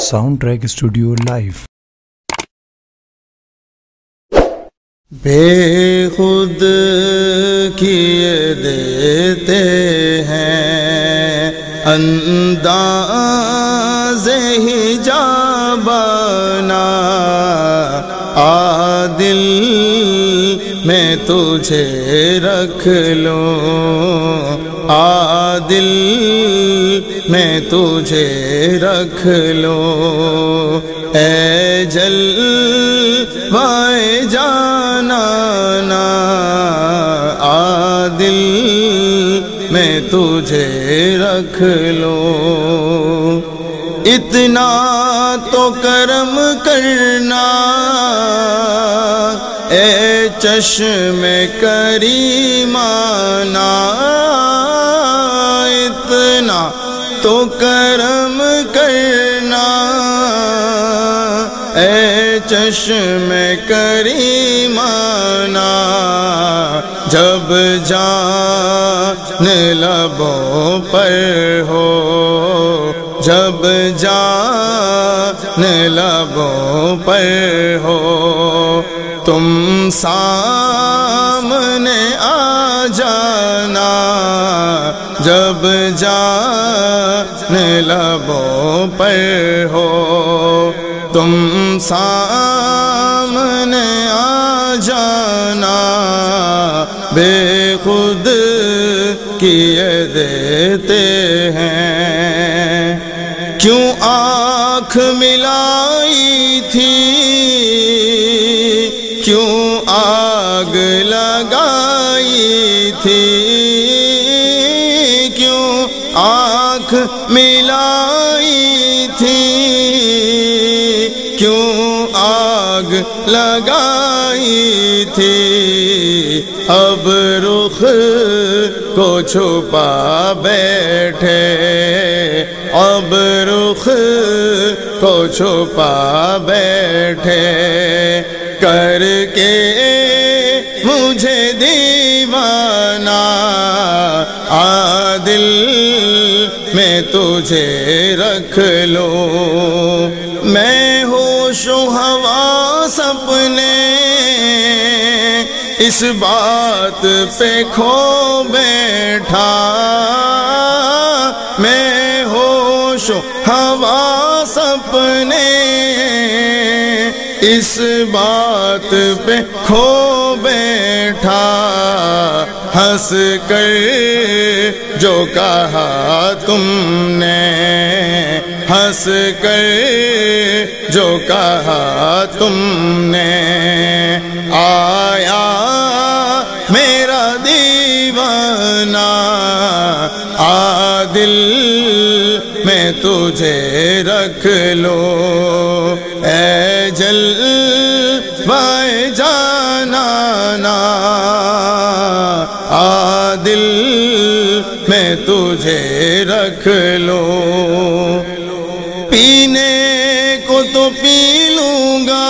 Sound track studio live. بے خود کیے دیتے ہیں انداز حجابنا، عادل میں تجھے رکھ لوں، عادل میں تجھے رکھ لوں، اے جلوائے جانانا، عادل میں تجھے رکھ لوں۔ اتنا تو کرم کرنا اے چشم کریمانہ، اتنا تو کرم کرنا اے چشم کریمانہ، جب جان لبوں پر ہو، جب جان لبوں پر ہو، تم سامنے آ جانا، جب جان لبوں پر ہو، تم سامنے آ جانا، بے خود کیے دیتے ہیں۔ کیوں آنکھ ملائی تھی، کیوں آگ لگائی تھی، کیوں آنکھ ملائی تھی، کیوں آگ لگائی تھی، اب رخ کو چھپا بیٹھے، اب رخ کو چھپا بیٹھے، کر کے مجھے دیوانہ، عادل میں تجھے رکھ لوں، میں ہوش و حواس اپنے اس بات پہ کھو بیٹھا، میں ہوش و حواس اپنے اس بات پہ کھو بیٹھا، ہنس کر جو کہا تم نے، ہنس کر جو کہا تم نے، آیا میرا دیوانہ، عادل میں تجھے رکھ لوں، اے جلوائے جانانا، عادل میں تجھے رکھ لوں۔ پینے کو تو پی لوں گا،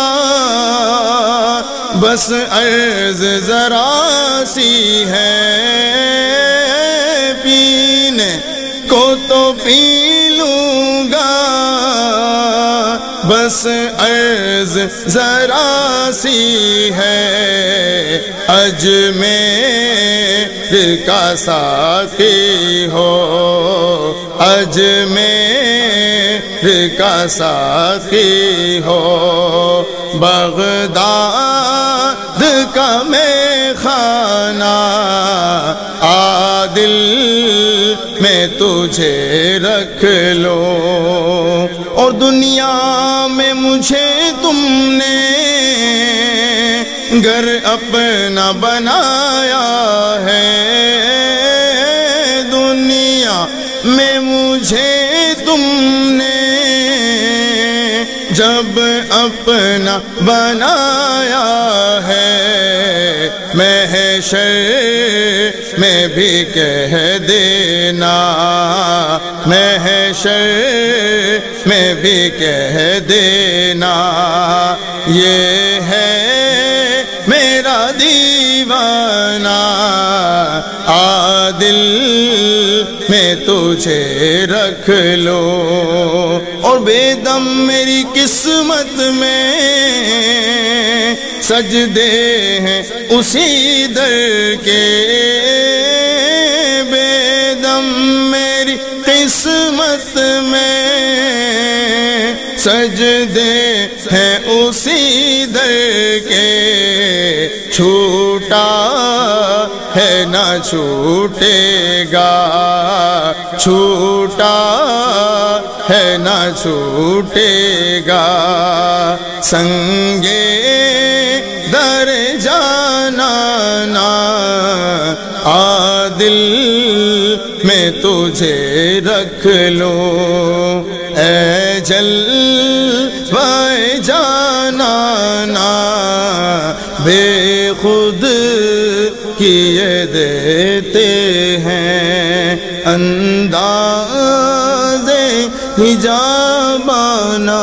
بس عرض ذرا سی ہے، پینے کو تو پی لوں گا، بس عرض ذرا سی ہے، اجمیر کا ساقی ہو، اجمیر کا ساقی ہو، بغداد کا میخانہ، عادل میں تجھے رکھ لوں، اور دنیا میں مجھے تم نے گھر اپنا بنایا ہے، دنیا میں مجھے تم نے جب اپنا بنایا ہے، محشر میں بھی کہہ دینا، محشر میں بھی کہہ دینا، یہ ہے میرا دیوانہ، عادل میں تجھے رکھ لو، اور بے دم میری قسمت میں سجدے ہیں اسی در کے، بے دم میری قسمت میں سجدے ہیں اسی در کے، چھوٹا ہے نہ چھوٹے گا، چھوٹا ہے نہ چھوٹے گا، سنگے در جانانا عادل میں تجھے رکھ لو، اے جلوہ جانانا بے خود کیے دیتے ہیں انداز حجابانا،